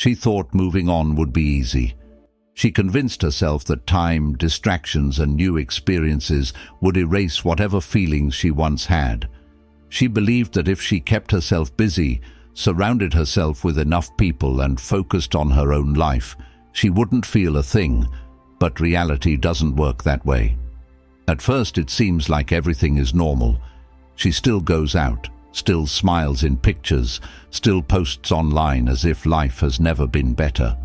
She thought moving on would be easy. She convinced herself that time, distractions, and new experiences would erase whatever feelings she once had. She believed that if she kept herself busy, surrounded herself with enough people, and focused on her own life, she wouldn't feel a thing. But reality doesn't work that way. At first it seems like everything is normal. She still goes out, still smiles in pictures, still posts online as if life has never been better.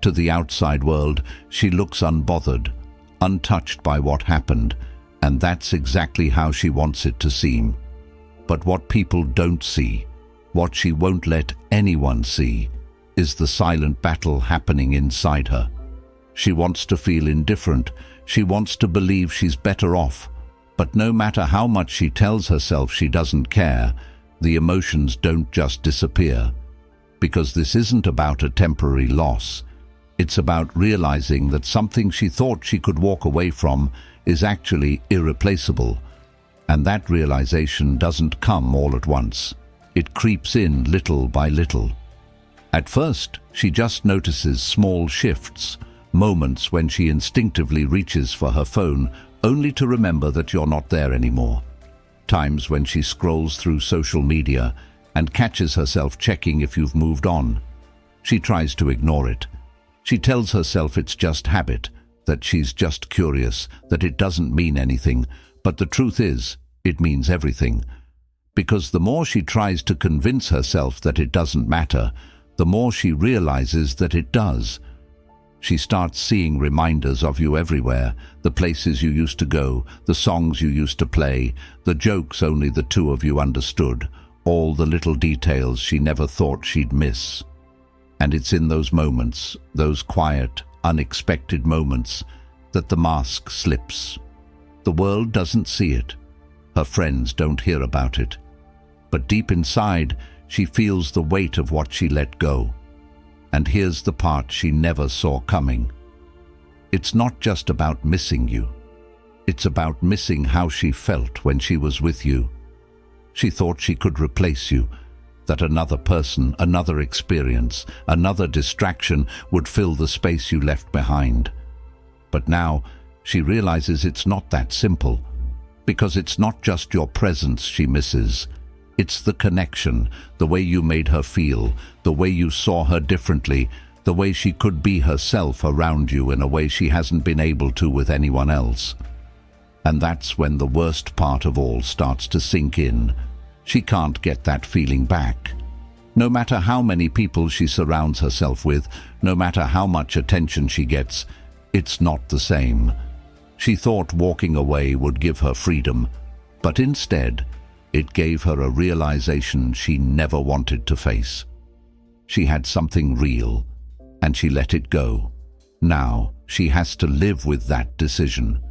To the outside world, she looks unbothered, untouched by what happened, and that's exactly how she wants it to seem. But what people don't see, what she won't let anyone see, is the silent battle happening inside her. She wants to feel indifferent. She wants to believe she's better off. But no matter how much she tells herself she doesn't care, the emotions don't just disappear. Because this isn't about a temporary loss. It's about realizing that something she thought she could walk away from is actually irreplaceable. And that realization doesn't come all at once. It creeps in little by little. At first, she just notices small shifts, moments when she instinctively reaches for her phone, only to remember that you're not there anymore. Times when she scrolls through social media and catches herself checking if you've moved on. She tries to ignore it. She tells herself it's just habit, that she's just curious, that it doesn't mean anything. But the truth is, it means everything. Because the more she tries to convince herself that it doesn't matter, the more she realizes that it does. She starts seeing reminders of you everywhere, the places you used to go, the songs you used to play, the jokes only the two of you understood, all the little details she never thought she'd miss. And it's in those moments, those quiet, unexpected moments, that the mask slips. The world doesn't see it. Her friends don't hear about it. But deep inside, she feels the weight of what she let go. And here's the part she never saw coming. It's not just about missing you. It's about missing how she felt when she was with you. She thought she could replace you, that another person, another experience, another distraction would fill the space you left behind. But now, she realizes it's not that simple, because it's not just your presence she misses. It's the connection, the way you made her feel, the way you saw her differently, the way she could be herself around you in a way she hasn't been able to with anyone else. And that's when the worst part of all starts to sink in. She can't get that feeling back. No matter how many people she surrounds herself with, no matter how much attention she gets, it's not the same. She thought walking away would give her freedom, but instead, it gave her a realization she never wanted to face. She had something real, and she let it go. Now, she has to live with that decision.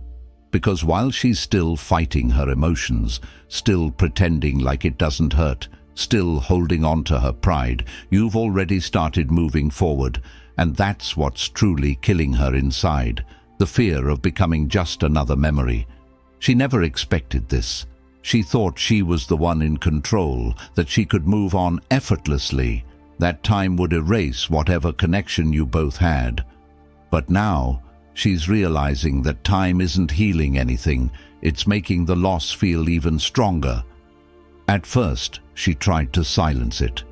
Because while she's still fighting her emotions, still pretending like it doesn't hurt, still holding on to her pride, you've already started moving forward, and that's what's truly killing her inside, the fear of becoming just another memory. She never expected this. She thought she was the one in control, that she could move on effortlessly, that time would erase whatever connection you both had. But now, she's realizing that time isn't healing anything, it's making the loss feel even stronger. At first, she tried to silence it.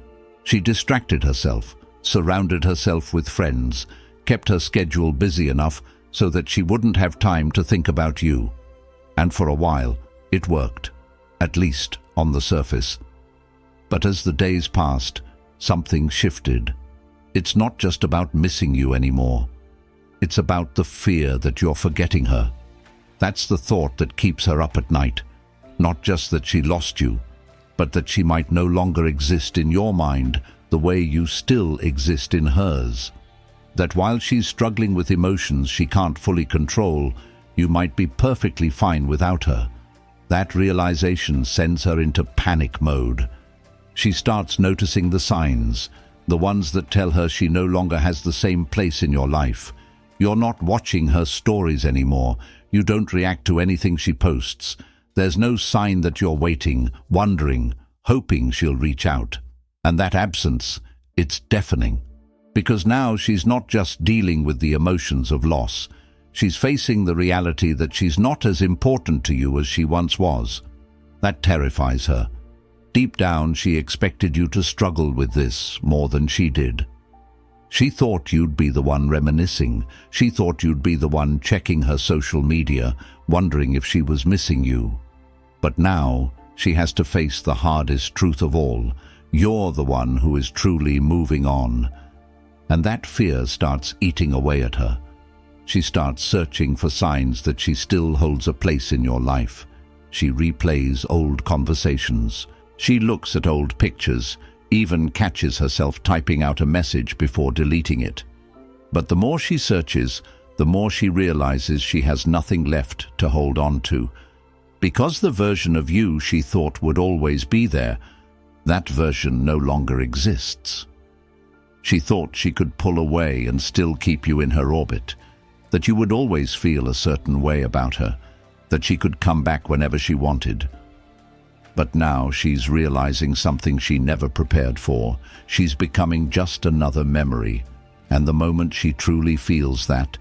She distracted herself, surrounded herself with friends, kept her schedule busy enough so that she wouldn't have time to think about you. And for a while, it worked. At least on the surface. But as the days passed, something shifted. It's not just about missing you anymore. It's about the fear that you're forgetting her. That's the thought that keeps her up at night. Not just that she lost you, but that she might no longer exist in your mind the way you still exist in hers. That while she's struggling with emotions she can't fully control, you might be perfectly fine without her. That realization sends her into panic mode. She starts noticing the signs, the ones that tell her she no longer has the same place in your life. You're not watching her stories anymore. You don't react to anything she posts. There's no sign that you're waiting, wondering, hoping she'll reach out. And that absence, it's deafening. Because now she's not just dealing with the emotions of loss, she's facing the reality that she's not as important to you as she once was. That terrifies her. Deep down, she expected you to struggle with this more than she did. She thought you'd be the one reminiscing. She thought you'd be the one checking her social media, wondering if she was missing you. But now, she has to face the hardest truth of all. You're the one who is truly moving on. And that fear starts eating away at her. She starts searching for signs that she still holds a place in your life. She replays old conversations. She looks at old pictures, even catches herself typing out a message before deleting it. But the more she searches, the more she realizes she has nothing left to hold on to. Because the version of you she thought would always be there, that version no longer exists. She thought she could pull away and still keep you in her orbit, that you would always feel a certain way about her, that she could come back whenever she wanted. But now she's realizing something she never prepared for. She's becoming just another memory. And the moment she truly feels that,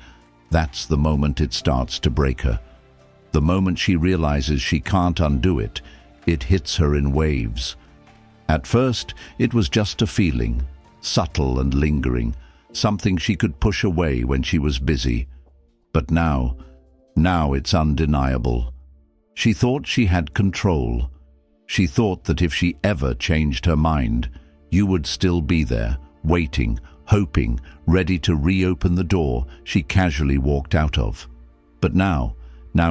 that's the moment it starts to break her. The moment she realizes she can't undo it, it hits her in waves. At first, it was just a feeling, subtle and lingering, something she could push away when she was busy. But now it's undeniable. She thought she had control. She thought that if she ever changed her mind, you would still be there, waiting, hoping, ready to reopen the door she casually walked out of. But now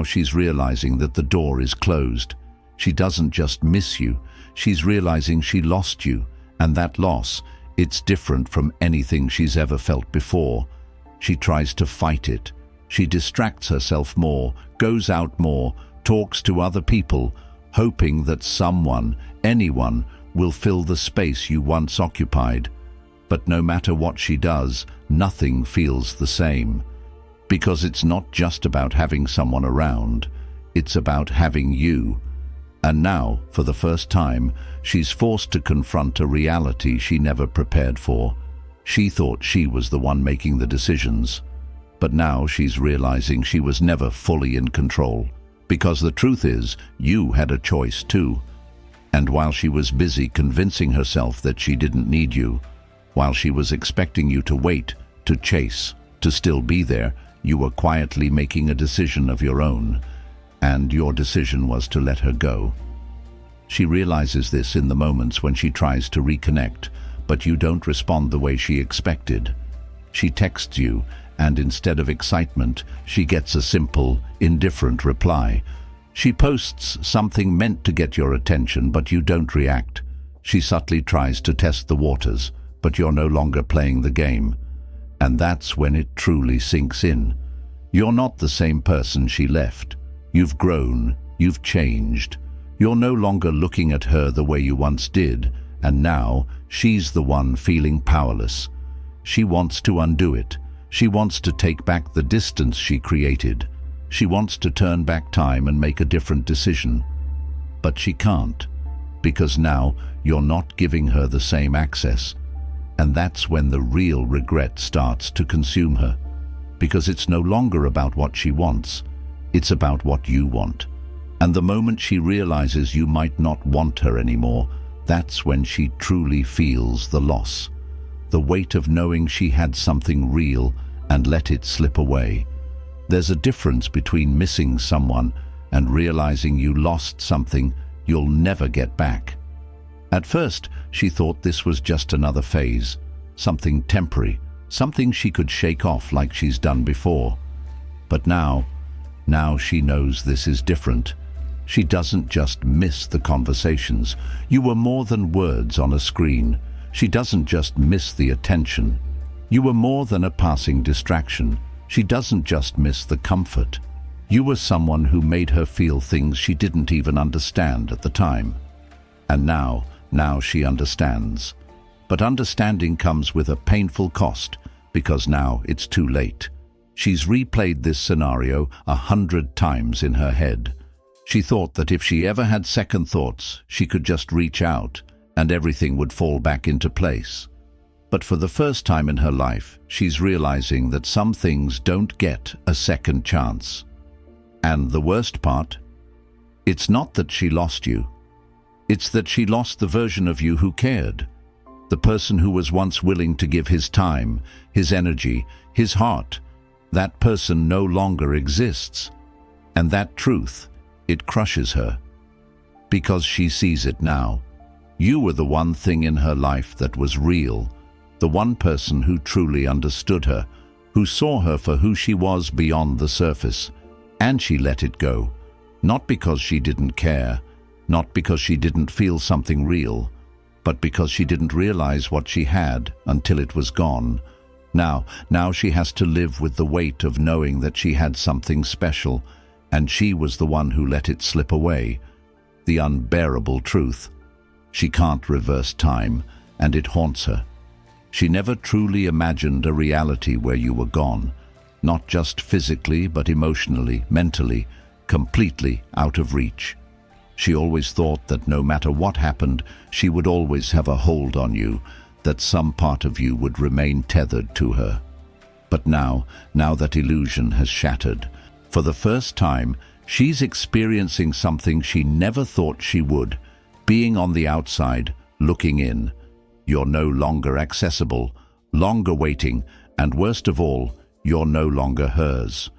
she's realizing that the door is closed. She doesn't just miss you, she's realizing she lost you, and that loss, it's different from anything she's ever felt before. She tries to fight it. She distracts herself more, goes out more, talks to other people, hoping that someone, anyone, will fill the space you once occupied. But no matter what she does, nothing feels the same. Because it's not just about having someone around, it's about having you. And now, for the first time, she's forced to confront a reality she never prepared for. She thought she was the one making the decisions. But now she's realizing she was never fully in control. Because the truth is, you had a choice too. And while she was busy convincing herself that she didn't need you, while she was expecting you to wait, to chase, to still be there, you were quietly making a decision of your own. And your decision was to let her go. She realizes this in the moments when she tries to reconnect, but you don't respond the way she expected. She texts you, and instead of excitement, she gets a simple, indifferent reply. She posts something meant to get your attention, but you don't react. She subtly tries to test the waters, but you're no longer playing the game. And that's when it truly sinks in. You're not the same person she left. You've grown, you've changed. You're no longer looking at her the way you once did, and now she's the one feeling powerless. She wants to undo it. She wants to take back the distance she created. She wants to turn back time and make a different decision. But she can't, because now you're not giving her the same access. And that's when the real regret starts to consume her. Because it's no longer about what she wants, it's about what you want. And the moment she realizes you might not want her anymore, that's when she truly feels the loss. The weight of knowing she had something real and let it slip away. There's a difference between missing someone and realizing you lost something you'll never get back. At first, she thought this was just another phase, something temporary, something she could shake off like she's done before. But now she knows this is different. She doesn't just miss the conversations. You were more than words on a screen. She doesn't just miss the attention. You were more than a passing distraction. She doesn't just miss the comfort. You were someone who made her feel things she didn't even understand at the time. And now she understands. But understanding comes with a painful cost, because now it's too late. She's replayed this scenario 100 times in her head. She thought that if she ever had second thoughts, she could just reach out and everything would fall back into place. But for the first time in her life, she's realizing that some things don't get a second chance. And the worst part? It's not that she lost you. It's that she lost the version of you who cared. The person who was once willing to give his time, his energy, his heart. That person no longer exists. And that truth, it crushes her. Because she sees it now. You were the one thing in her life that was real. The one person who truly understood her, who saw her for who she was beyond the surface. And she let it go. Not because she didn't care, not because she didn't feel something real, but because she didn't realize what she had until it was gone. Now she has to live with the weight of knowing that she had something special, and she was the one who let it slip away. The unbearable truth. She can't reverse time, and it haunts her. She never truly imagined a reality where you were gone, not just physically, but emotionally, mentally, completely out of reach. She always thought that no matter what happened, she would always have a hold on you, that some part of you would remain tethered to her. But now that illusion has shattered. For the first time, she's experiencing something she never thought she would, being on the outside, looking in. You're no longer accessible, longer waiting, and worst of all, you're no longer hers.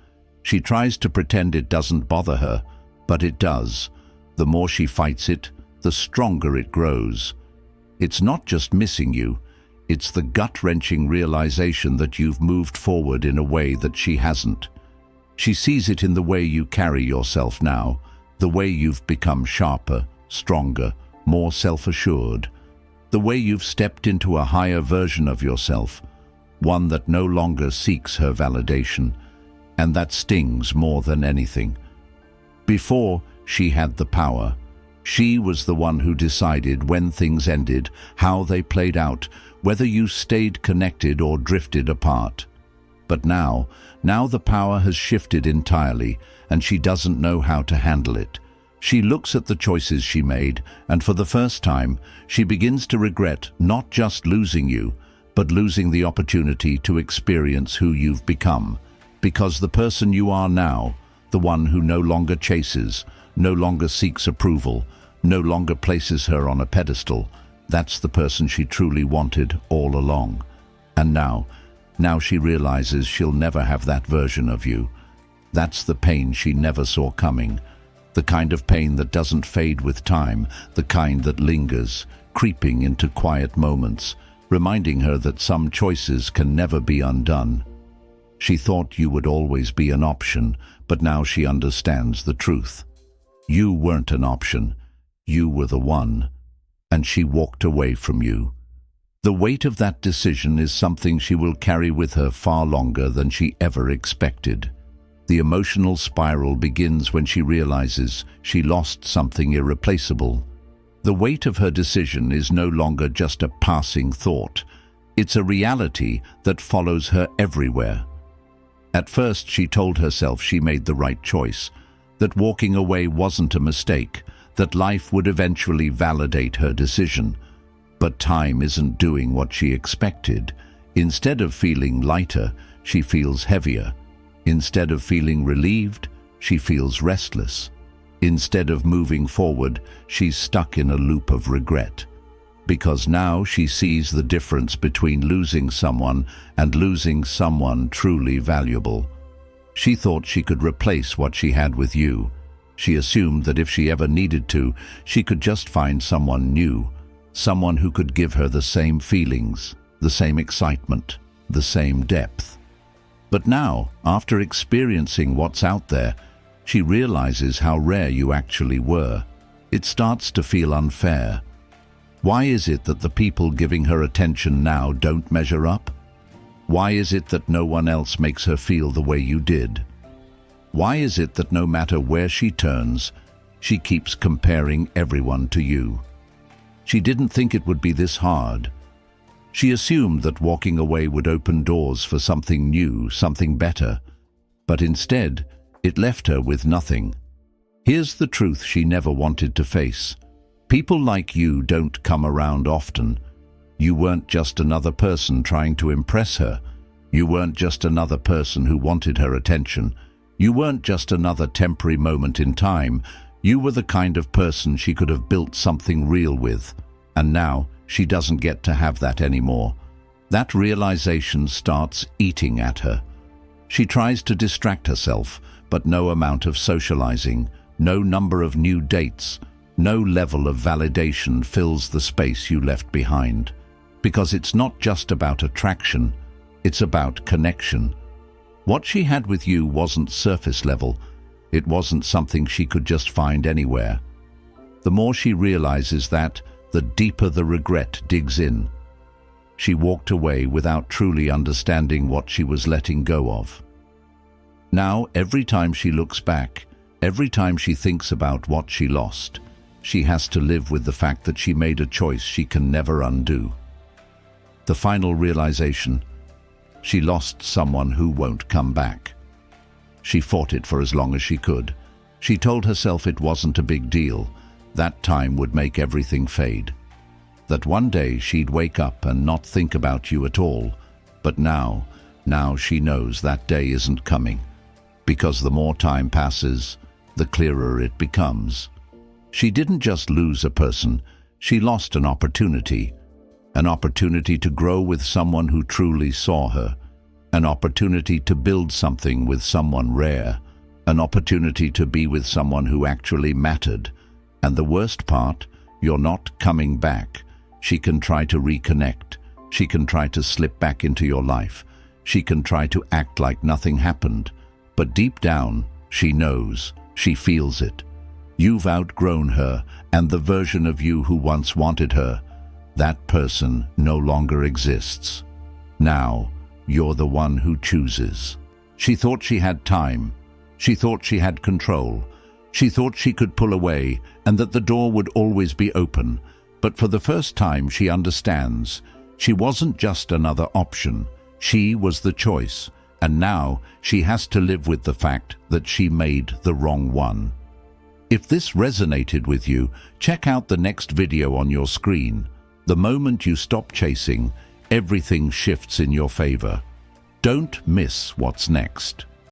She tries to pretend it doesn't bother her, but it does. The more she fights it, the stronger it grows. It's not just missing you, it's the gut-wrenching realization that you've moved forward in a way that she hasn't. She sees it in the way you carry yourself now, the way you've become sharper, stronger, more self-assured, the way you've stepped into a higher version of yourself, one that no longer seeks her validation, and that stings more than anything. Before, she had the power. She was the one who decided when things ended, how they played out, whether you stayed connected or drifted apart. But now the power has shifted entirely, and she doesn't know how to handle it. She looks at the choices she made, and for the first time, she begins to regret not just losing you, but losing the opportunity to experience who you've become. Because the person you are now, the one who no longer chases, no longer seeks approval, no longer places her on a pedestal, that's the person she truly wanted all along. And now she realizes she'll never have that version of you. That's the pain she never saw coming. The kind of pain that doesn't fade with time, the kind that lingers, creeping into quiet moments, reminding her that some choices can never be undone. She thought you would always be an option, but now she understands the truth. You weren't an option. You were the one. And she walked away from you. The weight of that decision is something she will carry with her far longer than she ever expected. The emotional spiral begins when she realizes she lost something irreplaceable. The weight of her decision is no longer just a passing thought. It's a reality that follows her everywhere. At first, she told herself she made the right choice, that walking away wasn't a mistake, that life would eventually validate her decision. But time isn't doing what she expected. Instead of feeling lighter, she feels heavier. Instead of feeling relieved, she feels restless. Instead of moving forward, she's stuck in a loop of regret. Because now she sees the difference between losing someone and losing someone truly valuable. She thought she could replace what she had with you. She assumed that if she ever needed to, she could just find someone new, someone who could give her the same feelings, the same excitement, the same depth. But now, after experiencing what's out there, she realizes how rare you actually were. It starts to feel unfair. Why is it that the people giving her attention now don't measure up? Why is it that no one else makes her feel the way you did? Why is it that no matter where she turns, she keeps comparing everyone to you? She didn't think it would be this hard. She assumed that walking away would open doors for something new, something better. But instead, it left her with nothing. Here's the truth she never wanted to face. People like you don't come around often. You weren't just another person trying to impress her. You weren't just another person who wanted her attention. You weren't just another temporary moment in time. You were the kind of person she could have built something real with. And now she doesn't get to have that anymore. That realization starts eating at her. She tries to distract herself, but no amount of socializing, no number of new dates, no level of validation fills the space you left behind. Because it's not just about attraction, it's about connection. What she had with you wasn't surface level. It wasn't something she could just find anywhere. The more she realizes that, the deeper the regret digs in. She walked away without truly understanding what she was letting go of. Now, every time she looks back, every time she thinks about what she lost, she has to live with the fact that she made a choice she can never undo. The final realization: she lost someone who won't come back. She fought it for as long as she could. She told herself it wasn't a big deal, that time would make everything fade. That one day she'd wake up and not think about you at all. But now she knows that day isn't coming. Because the more time passes, the clearer it becomes. She didn't just lose a person, she lost an opportunity. An opportunity to grow with someone who truly saw her. An opportunity to build something with someone rare. An opportunity to be with someone who actually mattered. And the worst part, you're not coming back. She can try to reconnect. She can try to slip back into your life. She can try to act like nothing happened. But deep down, she knows. She feels it. You've outgrown her, and the version of you who once wanted her, that person no longer exists. Now, you're the one who chooses. She thought she had time. She thought she had control. She thought she could pull away and that the door would always be open. But for the first time, she understands. She wasn't just another option. She was the choice. And now she has to live with the fact that she made the wrong one. If this resonated with you, check out the next video on your screen. The moment you stop chasing, everything shifts in your favor. Don't miss what's next.